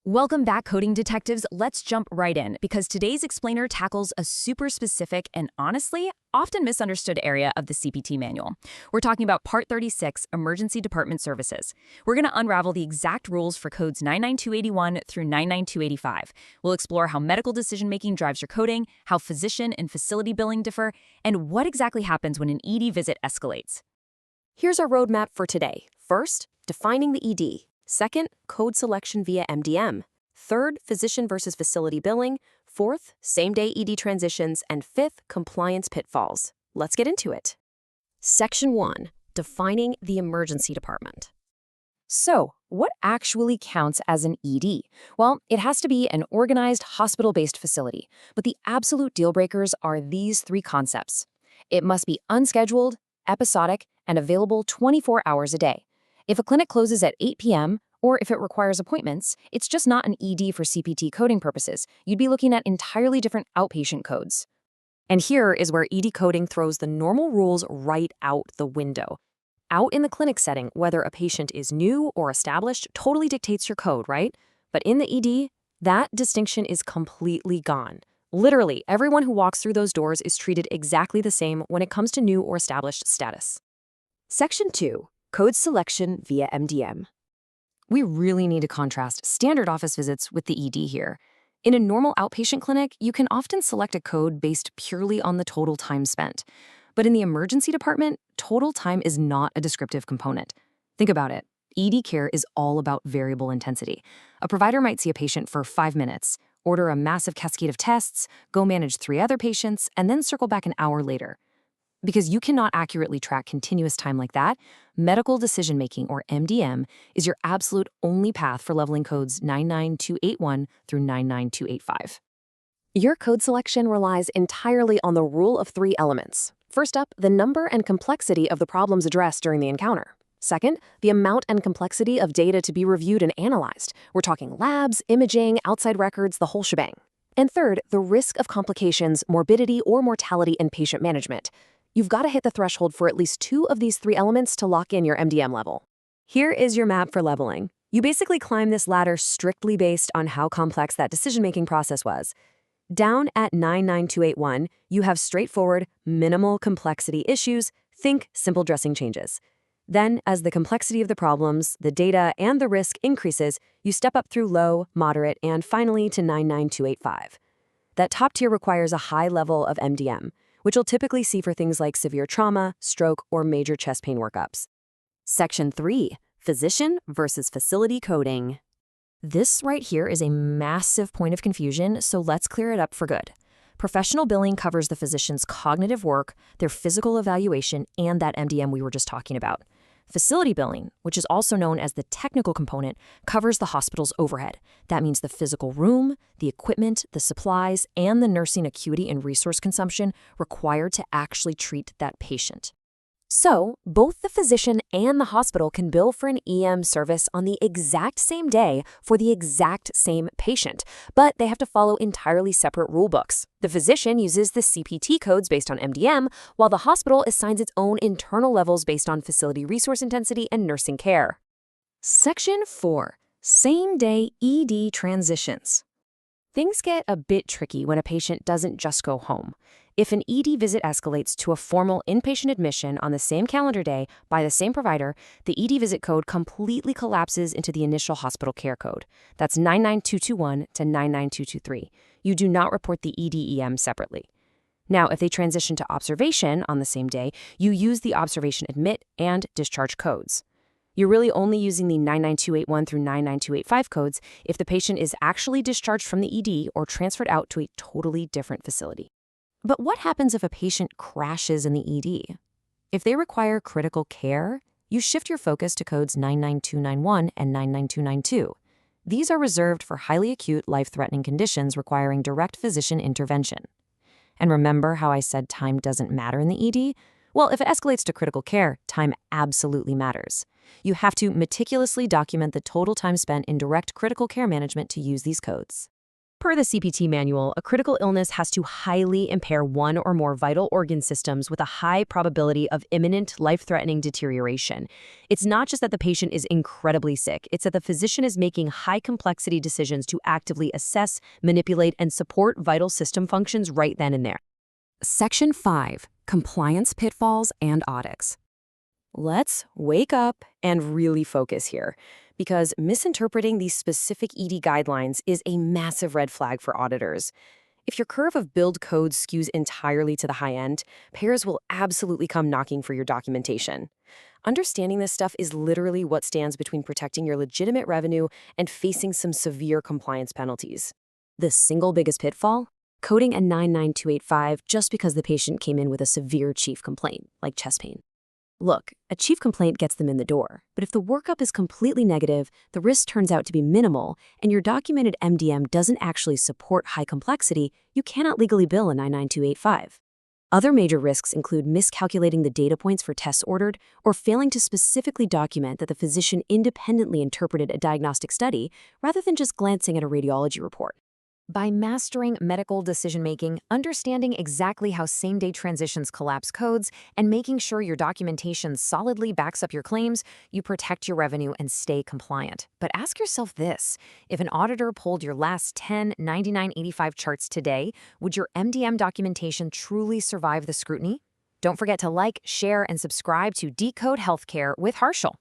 Welcome back, coding detectives. Let's jump right in because today's explainer tackles a super specific and honestly, often misunderstood area of the CPT manual. We're talking about Part 36, Emergency Department Services. We're going to unravel the exact rules for codes 99281 through 99285. We'll explore how medical decision-making drives your coding, how physician and facility billing differ, and what exactly happens when an ED visit escalates. Here's our roadmap for today. First, defining the ED. Second, code selection via MDM. Third, physician versus facility billing. Fourth, same-day ED transitions. And fifth, compliance pitfalls. Let's get into it. Section 1. Defining the emergency department. So, what actually counts as an ED? Well, it has to be an organized, hospital-based facility, but the absolute deal breakers are these three concepts. It must be unscheduled, episodic, and available 24 hours a day. If a clinic closes at 8 p.m., or if it requires appointments, it's just not an ED for CPT coding purposes. You'd be looking at entirely different outpatient codes. And here is where ED coding throws the normal rules right out the window. Out in the clinic setting, whether a patient is new or established totally dictates your code, right? But in the ED, that distinction is completely gone. Literally, everyone who walks through those doors is treated exactly the same when it comes to new or established status. Section 2. Code selection via MDM. We really need to contrast standard office visits with the ED here. In a normal outpatient clinic, you can often select a code based purely on the total time spent. But in the emergency department, total time is not a descriptive component. Think about it. ED care is all about variable intensity. A provider might see a patient for 5 minutes, order a massive cascade of tests, go manage 3 other patients, and then circle back an hour later. Because you cannot accurately track continuous time like that, medical decision-making, or MDM, is your absolute only path for leveling codes 99281 through 99285. Your code selection relies entirely on the rule of 3 elements. First up, the number and complexity of the problems addressed during the encounter. Second, the amount and complexity of data to be reviewed and analyzed. We're talking labs, imaging, outside records, the whole shebang. And third, the risk of complications, morbidity, or mortality in patient management. You've got to hit the threshold for at least 2 of these 3 elements to lock in your MDM level. Here is your map for leveling. You basically climb this ladder strictly based on how complex that decision-making process was. Down at 99281, you have straightforward, minimal complexity issues. Think simple dressing changes. Then, as the complexity of the problems, the data, and the risk increases, you step up through low, moderate, and finally to 99285. That top tier requires a high level of MDM, which you'll typically see for things like severe trauma, stroke, or major chest pain workups. Section 3. Physician versus facility coding. This right here is a massive point of confusion, so let's clear it up for good. Professional billing covers the physician's cognitive work, their physical evaluation, and that MDM we were just talking about. Facility billing, which is also known as the technical component, covers the hospital's overhead. That means the physical room, the equipment, the supplies, and the nursing acuity and resource consumption required to actually treat that patient. So, both the physician and the hospital can bill for an EM service on the exact same day for the exact same patient, but they have to follow entirely separate rulebooks. The physician uses the CPT codes based on MDM, while the hospital assigns its own internal levels based on facility resource intensity and nursing care. Section 4. Same-day ED transitions. Things get a bit tricky when a patient doesn't just go home. If an ED visit escalates to a formal inpatient admission on the same calendar day by the same provider, the ED visit code completely collapses into the initial hospital care code. That's 99221 to 99223. You do not report the EDEM separately. Now, if they transition to observation on the same day, you use the observation admit and discharge codes. You're really only using the 99281 through 99285 codes if the patient is actually discharged from the ED or transferred out to a totally different facility. But what happens if a patient crashes in the ED? If they require critical care, you shift your focus to codes 99291 and 99292. These are reserved for highly acute, life-threatening conditions requiring direct physician intervention. And remember how I said time doesn't matter in the ED? Well, if it escalates to critical care, time absolutely matters. You have to meticulously document the total time spent in direct critical care management to use these codes. Per the CPT manual, a critical illness has to highly impair one or more vital organ systems with a high probability of imminent, life-threatening deterioration. It's not just that the patient is incredibly sick, it's that the physician is making high-complexity decisions to actively assess, manipulate, and support vital system functions right then and there. Section 5. Compliance pitfalls and audits. Let's wake up and really focus here, because misinterpreting these specific ED guidelines is a massive red flag for auditors. If your curve of billed codes skews entirely to the high end, payers will absolutely come knocking for your documentation. Understanding this stuff is literally what stands between protecting your legitimate revenue and facing some severe compliance penalties. The single biggest pitfall? Coding a 99285 just because the patient came in with a severe chief complaint, like chest pain. Look, a chief complaint gets them in the door, but if the workup is completely negative, the risk turns out to be minimal, and your documented MDM doesn't actually support high complexity, you cannot legally bill a 99285. Other major risks include miscalculating the data points for tests ordered or failing to specifically document that the physician independently interpreted a diagnostic study rather than just glancing at a radiology report. By mastering medical decision-making, understanding exactly how same-day transitions collapse codes, and making sure your documentation solidly backs up your claims, you protect your revenue and stay compliant. But ask yourself this: if an auditor pulled your last 10 9985 charts today, would your MDM documentation truly survive the scrutiny? Don't forget to like, share, and subscribe to Decode Healthcare with Harshal.